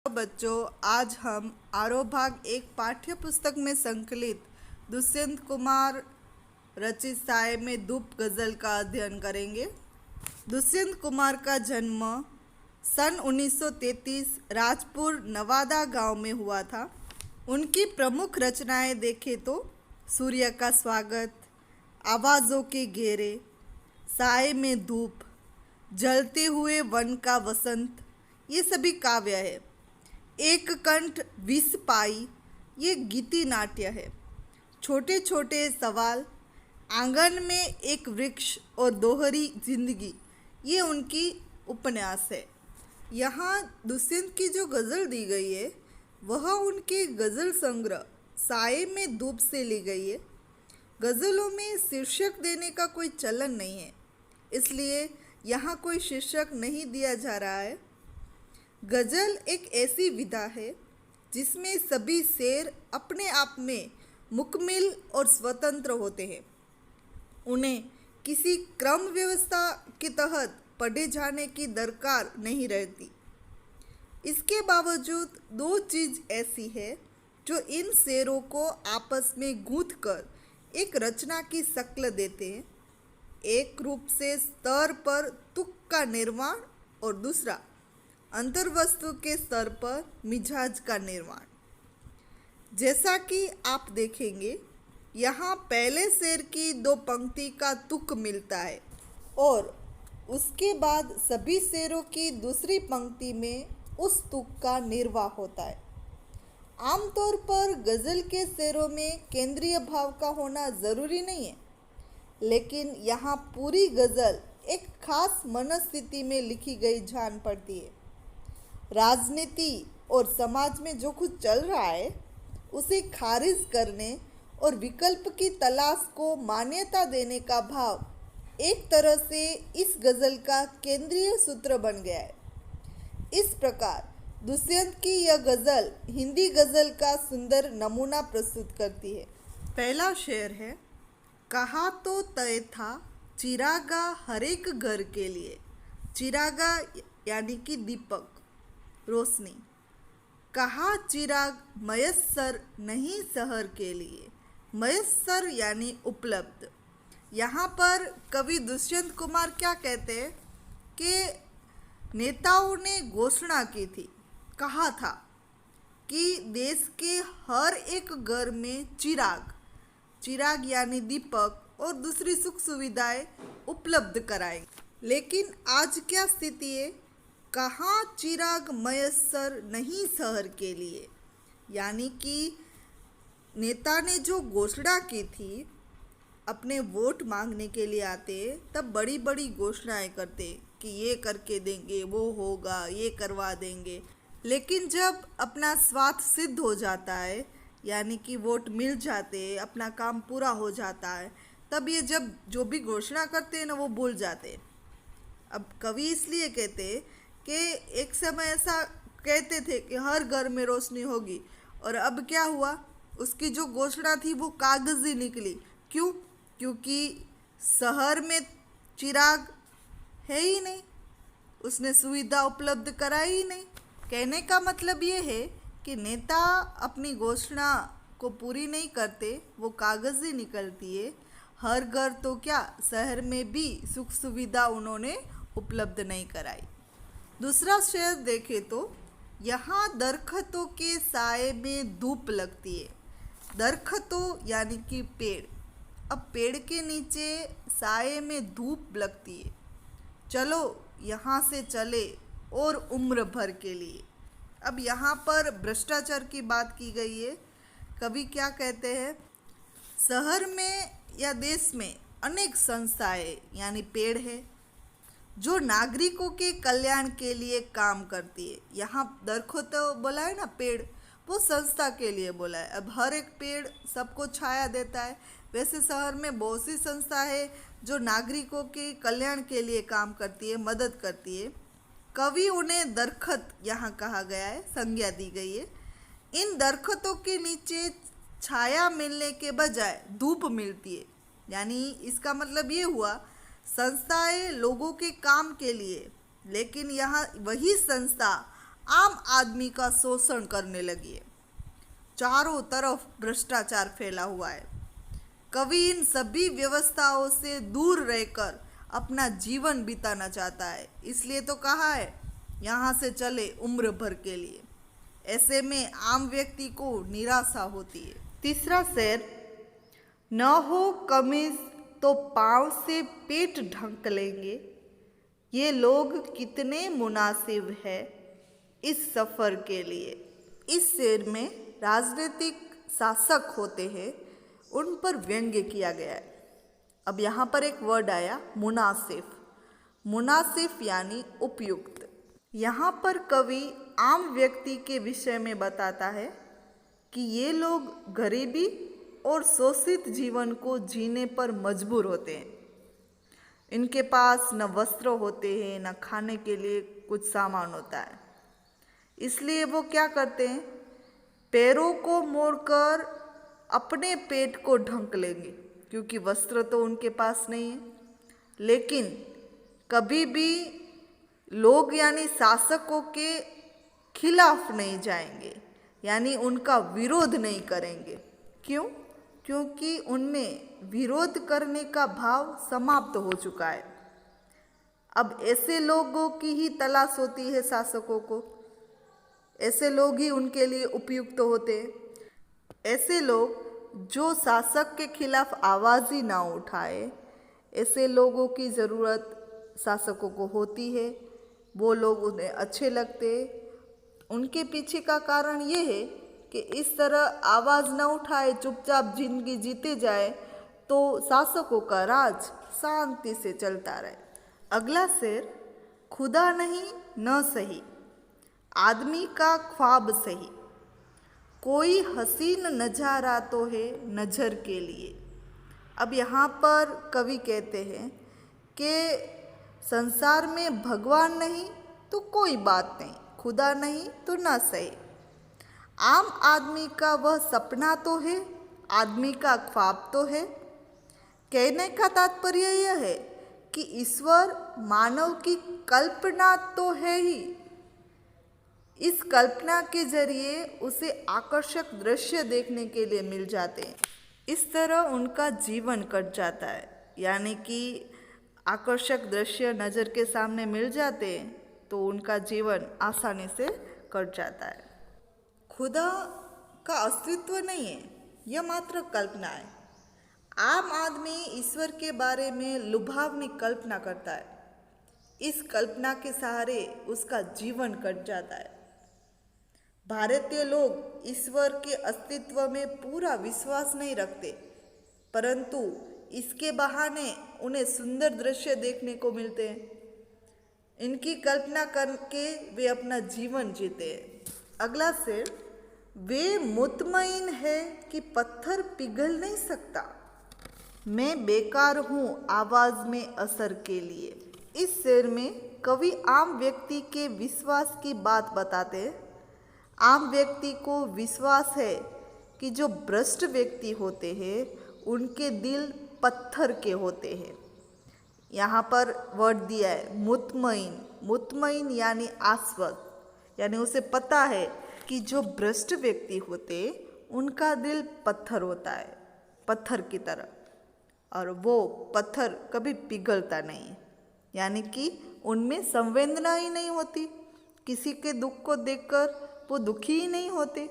बच्चों, आज हम आरोह भाग एक पाठ्य पुस्तक में संकलित दुष्यंत कुमार रचित साये में धूप गज़ल का अध्ययन करेंगे। दुष्यंत कुमार का जन्म सन 1933 राजपुर नवादा गांव में हुआ था। उनकी प्रमुख रचनाएं देखें तो सूर्य का स्वागत, आवाज़ों के घेरे, साये में धूप, जलते हुए वन का वसंत, ये सभी काव्य है। एक कंठ विष पाई, ये गीति नाट्य है। छोटे छोटे सवाल, आंगन में एक वृक्ष और दोहरी जिंदगी, ये उनकी उपन्यास है। यहाँ दुष्यंत की जो गज़ल दी गई है वह उनके गज़ल संग्रह साये में धूप से ली गई है। गज़लों में शीर्षक देने का कोई चलन नहीं है, इसलिए यहाँ कोई शीर्षक नहीं दिया जा रहा है। गज़ल एक ऐसी विधा है जिसमें सभी शेर अपने आप में मुकम्मल और स्वतंत्र होते हैं। उन्हें किसी क्रम व्यवस्था के तहत पढ़े जाने की दरकार नहीं रहती। इसके बावजूद दो चीज़ ऐसी है जो इन शेरों को आपस में गूंथ कर एक रचना की शक्ल देते हैं। एक रूप से स्तर पर तुक का निर्माण और दूसरा अंतर्वस्तु के स्तर पर मिजाज का निर्माण। जैसा कि आप देखेंगे, यहाँ पहले शेर की दो पंक्ति का तुक मिलता है और उसके बाद सभी शेरों की दूसरी पंक्ति में उस तुक का निर्वाह होता है। आमतौर पर गज़ल के शेरों में केंद्रीय भाव का होना ज़रूरी नहीं है, लेकिन यहाँ पूरी गज़ल एक खास मनस्थिति में लिखी गई जान पड़ती है। राजनीति और समाज में जो कुछ चल रहा है उसे खारिज करने और विकल्प की तलाश को मान्यता देने का भाव एक तरह से इस गज़ल का केंद्रीय सूत्र बन गया है। इस प्रकार दुष्यंत की यह गज़ल हिंदी गज़ल का सुंदर नमूना प्रस्तुत करती है। पहला शेर है, कहा तो तय था चिरागा हर एक घर के लिए। चिरागा यानी कि दीपक, रोशनी। कहा चिराग मयस्सर नहीं शहर के लिए। मयस्सर यानी उपलब्ध। यहाँ पर कवि दुष्यंत कुमार क्या कहते हैं कि नेताओं ने घोषणा की थी, कहा था कि देश के हर एक घर में चिराग, चिराग यानी दीपक और दूसरी सुख सुविधाएं उपलब्ध कराएंगे। लेकिन आज क्या स्थिति है? कहाँ चिराग मयस्सर नहीं शहर के लिए। यानी कि नेता ने जो घोषणा की थी, अपने वोट मांगने के लिए आते तब बड़ी बड़ी घोषणाएं करते कि ये करके देंगे, वो होगा, ये करवा देंगे। लेकिन जब अपना स्वार्थ सिद्ध हो जाता है, यानी कि वोट मिल जाते, अपना काम पूरा हो जाता है, तब ये जब जो भी घोषणा करते हैं ना, वो भूल जाते हैं। अब कवि इसलिए कहते कि एक समय ऐसा कहते थे कि हर घर में रोशनी होगी, और अब क्या हुआ? उसकी जो घोषणा थी वो कागज़ी निकली। क्यों? क्योंकि शहर में चिराग है ही नहीं, उसने सुविधा उपलब्ध कराई ही नहीं। कहने का मतलब ये है कि नेता अपनी घोषणा को पूरी नहीं करते, वो कागज़ी निकलती है। हर घर तो क्या, शहर में भी सुख सुविधा उन्होंने उपलब्ध नहीं कराई। दूसरा शेर देखें तो, यहाँ दरख्तों के साए में धूप लगती है। दरख्तों यानी कि पेड़। अब पेड़ के नीचे साए में धूप लगती है। चलो यहाँ से चले और उम्र भर के लिए। अब यहाँ पर भ्रष्टाचार की बात की गई है। कवि क्या कहते हैं? शहर में या देश में अनेक संस्थाएं यानी पेड़ है जो नागरिकों के कल्याण के लिए काम करती है। यहाँ दरख्त बोला है ना, पेड़, वो संस्था के लिए बोला है। अब हर एक पेड़ सबको छाया देता है, वैसे शहर में बहुत सी संस्था है जो नागरिकों के कल्याण के लिए काम करती है, मदद करती है। कवि उन्हें दरख्त यहाँ कहा गया है, संज्ञा दी गई है। इन दरख्तों के नीचे छाया मिलने के बजाय धूप मिलती है। यानी इसका मतलब ये हुआ, संस्थाएं लोगों के काम के लिए, लेकिन यहाँ वही संस्था आम आदमी का शोषण करने लगी है। चारों तरफ भ्रष्टाचार फैला हुआ है। कवि इन सभी व्यवस्थाओं से दूर रहकर अपना जीवन बिताना चाहता है, इसलिए तो कहा है यहाँ से चले उम्र भर के लिए। ऐसे में आम व्यक्ति को निराशा होती है। तीसरा शेर, न हो कमीज तो पाँव से पेट ढक लेंगे, ये लोग कितने मुनासिब है इस सफ़र के लिए। इस शेर में राजनीतिक शासक होते हैं, उन पर व्यंग्य किया गया है। अब यहाँ पर एक वर्ड आया मुनासिफ। मुनासिफ यानी उपयुक्त। यहाँ पर कवि आम व्यक्ति के विषय में बताता है कि ये लोग गरीबी और शोषित जीवन को जीने पर मजबूर होते हैं। इनके पास न वस्त्र होते हैं, न खाने के लिए कुछ सामान होता है। इसलिए वो क्या करते हैं, पैरों को मोड़कर अपने पेट को ढक लेंगे, क्योंकि वस्त्र तो उनके पास नहीं है। लेकिन कभी भी लोग यानी शासकों के खिलाफ नहीं जाएंगे, यानी उनका विरोध नहीं करेंगे। क्यों? क्योंकि उनमें विरोध करने का भाव समाप्त हो चुका है। अब ऐसे लोगों की ही तलाश होती है शासकों को, ऐसे लोग ही उनके लिए उपयुक्त होते हैं। ऐसे लोग जो शासक के खिलाफ आवाज़ ही ना उठाए, ऐसे लोगों की ज़रूरत शासकों को होती है। वो लोग उन्हें अच्छे लगते। उनके पीछे का कारण ये है कि इस तरह आवाज़ न उठाए, चुपचाप जिंदगी जीते जाए, तो शासकों का राज शांति से चलता रहे। अगला शेर, खुदा नहीं न सही, आदमी का ख्वाब सही, कोई हसीन नज़ारा तो है नज़र के लिए। अब यहाँ पर कवि कहते हैं कि संसार में भगवान नहीं तो कोई बात नहीं, खुदा नहीं तो ना सही। आम आदमी का वह सपना तो है, आदमी का ख्वाब तो है। कहने का तात्पर्य यह है कि ईश्वर मानव की कल्पना तो है ही। इस कल्पना के जरिए उसे आकर्षक दृश्य देखने के लिए मिल जाते हैं। इस तरह उनका जीवन कट जाता है, यानी कि आकर्षक दृश्य नज़र के सामने मिल जाते हैं तो उनका जीवन आसानी से कट जाता है। खुदा का अस्तित्व नहीं है, यह मात्र कल्पना है। आम आदमी ईश्वर के बारे में लुभावनी कल्पना करता है। इस कल्पना के सहारे उसका जीवन कट जाता है। भारतीय लोग ईश्वर के अस्तित्व में पूरा विश्वास नहीं रखते, परंतु इसके बहाने उन्हें सुंदर दृश्य देखने को मिलते हैं। इनकी कल्पना करके वे अपना जीवन जीते हैं। अगला शेर, वे मुतमईन है कि पत्थर पिघल नहीं सकता, मैं बेकार हूँ आवाज़ में असर के लिए। इस शेर में कवि आम व्यक्ति के विश्वास की बात बताते हैं। आम व्यक्ति को विश्वास है कि जो भ्रष्ट व्यक्ति होते हैं उनके दिल पत्थर के होते हैं। यहाँ पर वर्ड दिया है मुतमईन। मुतमईन यानी आश्वस्त, यानी उसे पता है कि जो भ्रष्ट व्यक्ति होते उनका दिल पत्थर होता है, पत्थर की तरह, और वो पत्थर कभी पिघलता नहीं, यानी कि उनमें संवेदना ही नहीं होती। किसी के दुख को देखकर वो दुखी ही नहीं होते।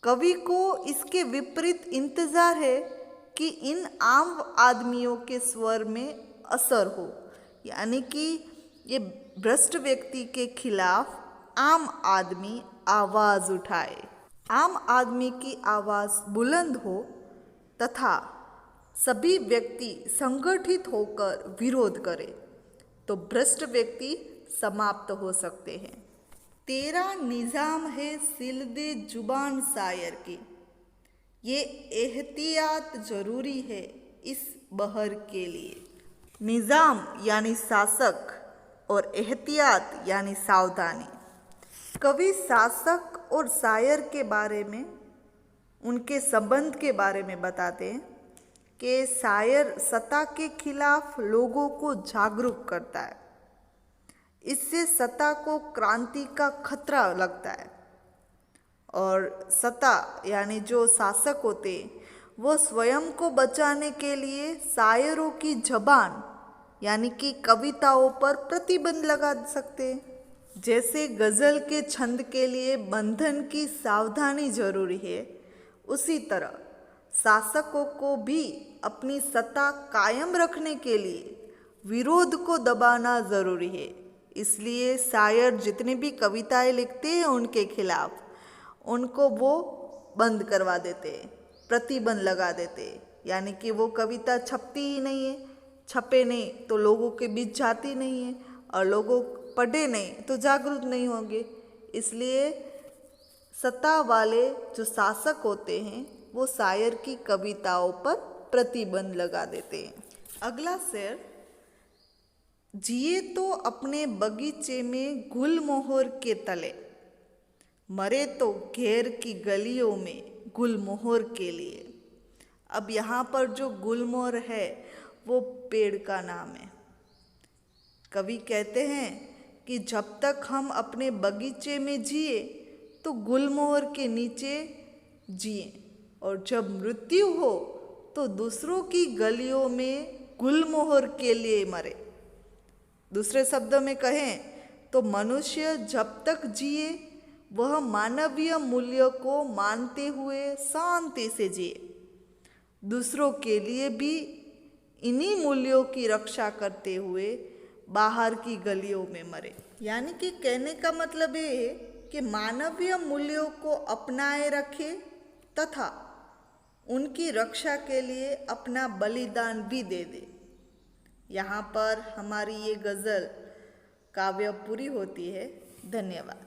कवि को इसके विपरीत इंतजार है कि इन आम आदमियों के स्वर में असर हो, यानी कि ये भ्रष्ट व्यक्ति के खिलाफ आम आदमी आवाज़ उठाए, आम आदमी की आवाज़ बुलंद हो तथा सभी व्यक्ति संगठित होकर विरोध करें, तो भ्रष्ट व्यक्ति समाप्त हो सकते हैं। तेरा निज़ाम है सिलदे जुबान शायर की, ये एहतियात ज़रूरी है इस बहर के लिए। निज़ाम यानी शासक और एहतियात यानी सावधानी। कवि शासक और शायर के बारे में, उनके संबंध के बारे में बताते हैं कि शायर सत्ता के खिलाफ लोगों को जागरूक करता है। इससे सत्ता को क्रांति का खतरा लगता है और सत्ता यानी जो शासक होते वो स्वयं को बचाने के लिए शायरों की जबान यानी कि कविताओं पर प्रतिबंध लगा सकते हैं। जैसे गजल के छंद के लिए बंधन की सावधानी जरूरी है, उसी तरह शासकों को भी अपनी सत्ता कायम रखने के लिए विरोध को दबाना जरूरी है। इसलिए शायर जितनी भी कविताएं लिखते हैं उनके खिलाफ उनको वो बंद करवा देते हैं, प्रतिबंध लगा देते हैं, यानी कि वो कविता छपती ही नहीं है, छपे नहीं तो लोगों के बीच जाती नहीं है और लोगों पढ़े नहीं तो जागरूक नहीं होंगे। इसलिए सत्ता वाले जो शासक होते हैं वो शायर की कविताओं पर प्रतिबंध लगा देते हैं। अगला शेर, जिए तो अपने बगीचे में गुलमोहर के तले, मरे तो घेर की गलियों में गुलमोहर के लिए। अब यहाँ पर जो गुलमोहर है वो पेड़ का नाम है। कवि कहते हैं कि जब तक हम अपने बगीचे में जिए तो गुलमोहर के नीचे जिए और जब मृत्यु हो तो दूसरों की गलियों में गुलमोहर के लिए मरे। दूसरे शब्दों में कहें तो मनुष्य जब तक जिए वह मानवीय मूल्यों को मानते हुए शांति से जिए, दूसरों के लिए भी इन्हीं मूल्यों की रक्षा करते हुए बाहर की गलियों में मरे। यानी कि कहने का मतलब ये है कि मानवीय मूल्यों को अपनाए रखे तथा उनकी रक्षा के लिए अपना बलिदान भी दे दे। यहाँ पर हमारी ये गज़ल काव्य पूरी होती है। धन्यवाद।